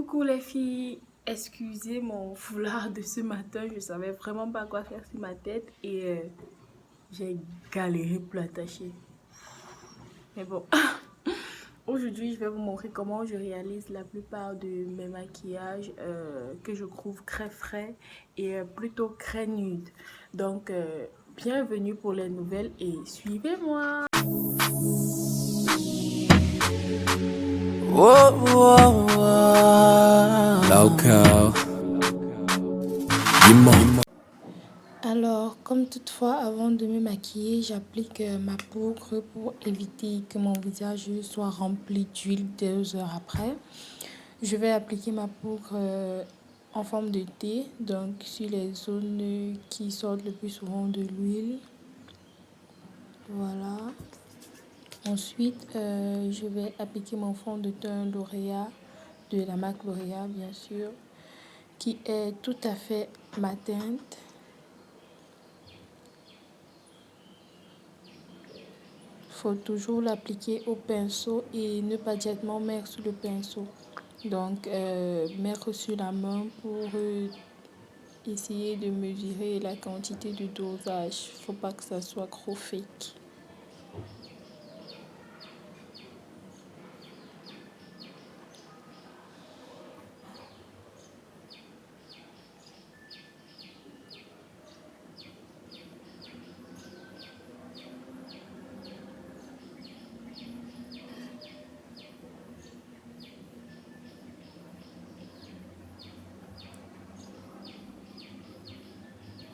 Coucou les filles, excusez mon foulard de ce matin, je savais vraiment pas quoi faire sur ma tête et j'ai galéré pour l'attacher. Mais bon, aujourd'hui je vais vous montrer comment je réalise la plupart de mes maquillages que je trouve très frais et plutôt très nude. Donc bienvenue pour les nouvelles et suivez-moi. Whoa, whoa, whoa. Loco. Dis-moi. Alors, comme toutefois, avant de me maquiller, j'applique ma poudre pour éviter que mon visage soit rempli d'huile 2 heures après. Je vais appliquer ma poudre en forme de T, donc sur les zones qui sortent le plus souvent de l'huile. Voilà. Ensuite, je vais appliquer mon fond de teint L'Oréal, de la marque L'Oréal bien sûr, qui est tout à fait ma teinte. Faut toujours l'appliquer au pinceau et ne pas directement mettre sur le pinceau. Donc, mettre sur la main pour essayer de mesurer la quantité de dosage. Faut pas que ça soit trop fake.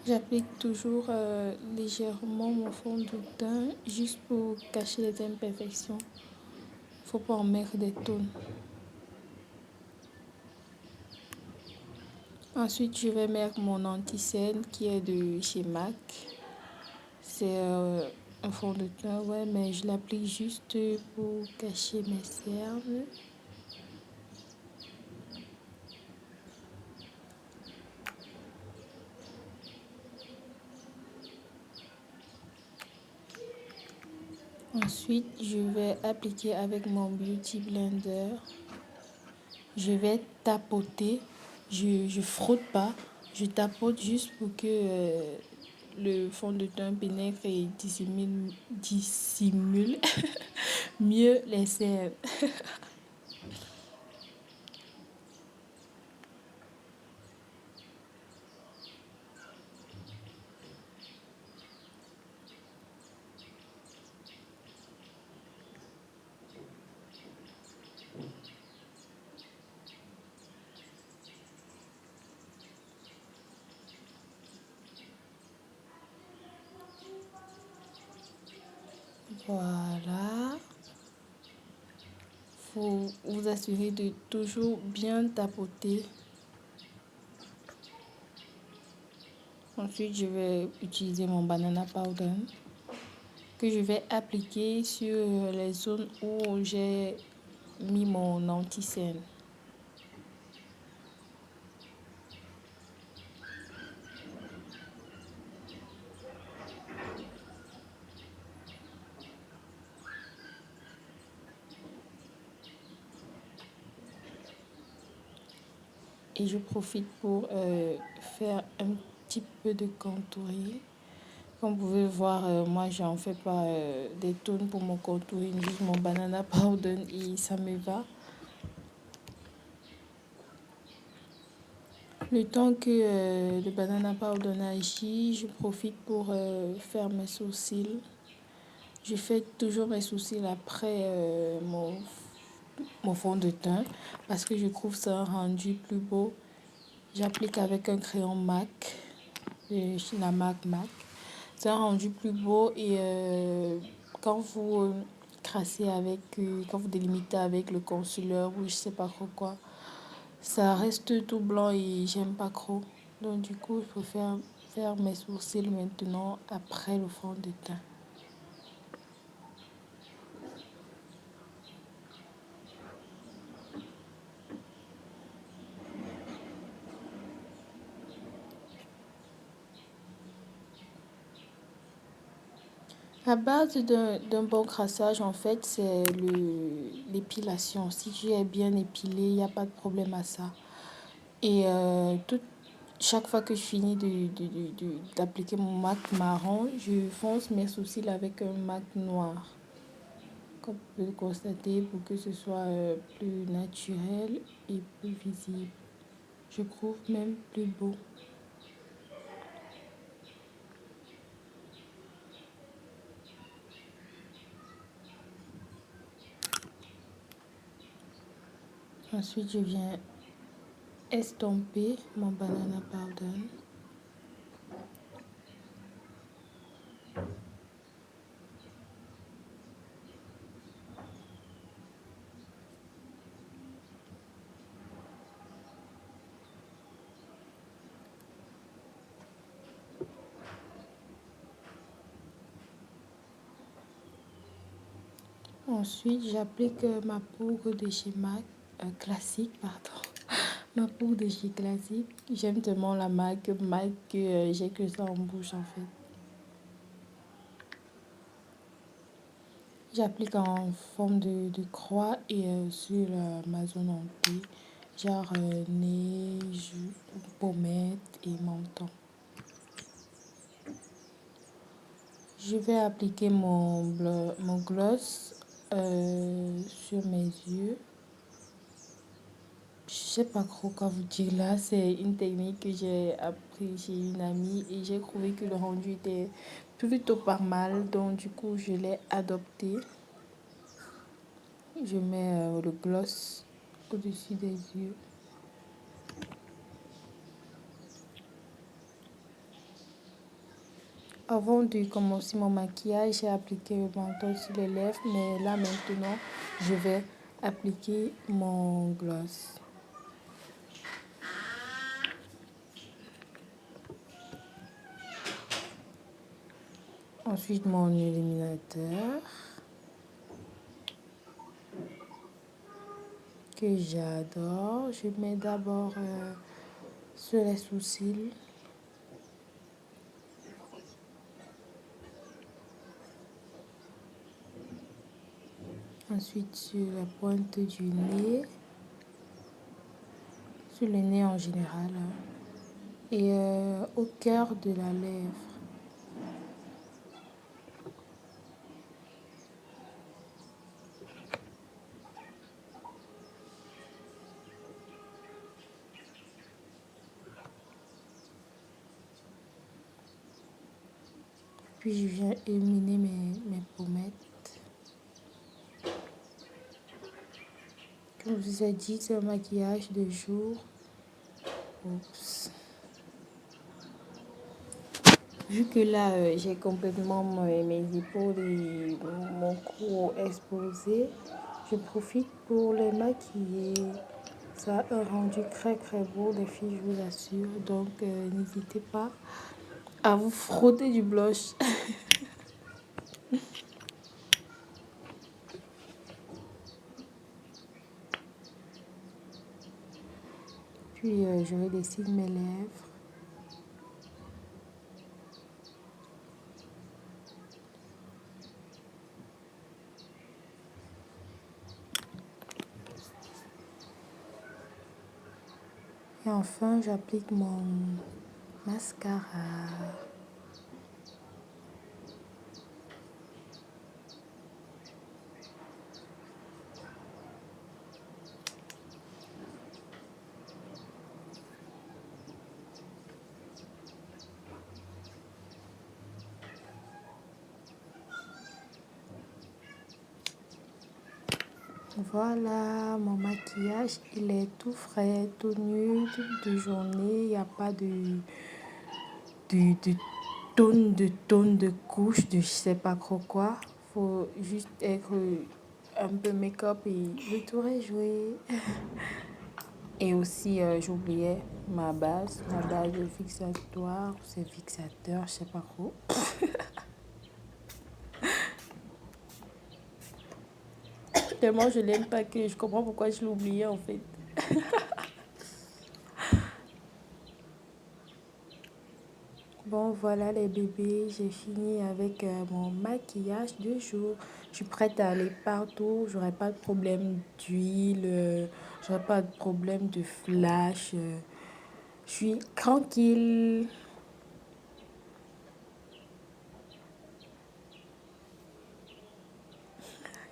J'applique toujours légèrement mon fond de teint juste pour cacher les imperfections. Faut pas en mettre des tonnes. Ensuite, je vais mettre mon anti-cerne qui est de chez MAC. C'est un fond de teint, ouais, mais je l'applique juste pour cacher mes cernes. Ensuite, je vais appliquer avec mon Beauty Blender. Je vais tapoter. Je frotte pas. Je tapote juste pour que le fond de teint pénètre et dissimule mieux les cernes. Voilà. Faut vous assurer de toujours bien tapoter. Ensuite, je vais utiliser mon banana powder que je vais appliquer sur les zones où j'ai mis mon anti-cerne. Et je profite pour faire un petit peu de contouring. Comme vous pouvez voir, moi j'en fais pas des tonnes pour mon contouring, juste mon banana powder et ça me va. Le temps que le banana powder agit, je profite pour faire mes sourcils. Je fais toujours mes sourcils après mon fond de teint parce que je trouve ça un rendu plus beau. J'applique avec un crayon MAC, de la marque MAC. C'est un rendu plus beau et quand vous crassez avec, quand vous délimitez avec le concealer ou je sais pas trop quoi, ça reste tout blanc et j'aime pas trop. Donc du coup, je préfère faire mes sourcils maintenant après le fond de teint. La base d'un bon crassage, en fait, c'est l'épilation. Si tu es bien épilé, il n'y a pas de problème à ça. Et chaque fois que je finis d'appliquer mon MAC marron, je fonce mes sourcils avec un MAC noir. Comme vous pouvez le constater, pour que ce soit plus naturel et plus visible. Je trouve même plus beau. Ensuite, je viens estomper mon banana powder. Ensuite, j'applique ma poudre de chez MAC, classique, pardon. Ma poudre de chez classique. J'aime tellement la marque MAC que j'ai que ça en bouche en fait. J'applique en forme de croix et sur ma zone hantée, genre nez, joues, pommettes et menton. Je vais appliquer mon gloss sur mes yeux. Je sais pas trop quoi vous dire là, c'est une technique que j'ai appris chez une amie et j'ai trouvé que le rendu était plutôt pas mal, donc du coup je l'ai adopté. Je mets le gloss au-dessus des yeux. Avant de commencer mon maquillage, j'ai appliqué le menthol sur les lèvres, mais là maintenant, je vais appliquer mon gloss. Ensuite, mon illuminateur que j'adore. Je mets d'abord sur les sourcils. Ensuite, sur la pointe du nez. Sur le nez en général. Et au cœur de la lèvre. Puis je viens illuminer mes pommettes. Comme je vous ai dit, c'est un maquillage de jour. Oups. Vu que là, j'ai complètement mes épaules et mon cou exposé, je profite pour les maquiller. Ça a un rendu très beau, les filles, je vous assure. Donc, n'hésitez pas à vous frotter du blush. Puis, je redessine mes lèvres. Et enfin, j'applique mon mascara. Voilà, mon maquillage, il est tout frais, tout nude de journée. Il n'y a pas de tonne de couche, de je sais pas trop quoi. Faut juste être un peu make-up et le tour est joué. Et aussi, j'oubliais ma base fixatoire, c'est fixateur, je sais pas trop. Tellement je l'aime pas que je comprends pourquoi je l'oubliais en fait. Bon, voilà les bébés, j'ai fini avec mon maquillage de jour. Je suis prête à aller partout. J'aurai pas de problème d'huile, j'aurai pas de problème de flash. Je suis tranquille.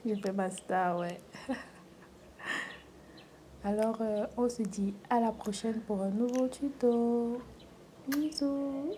Je fais ma star, ouais. Alors, on se dit à la prochaine pour un nouveau tuto. Bisous.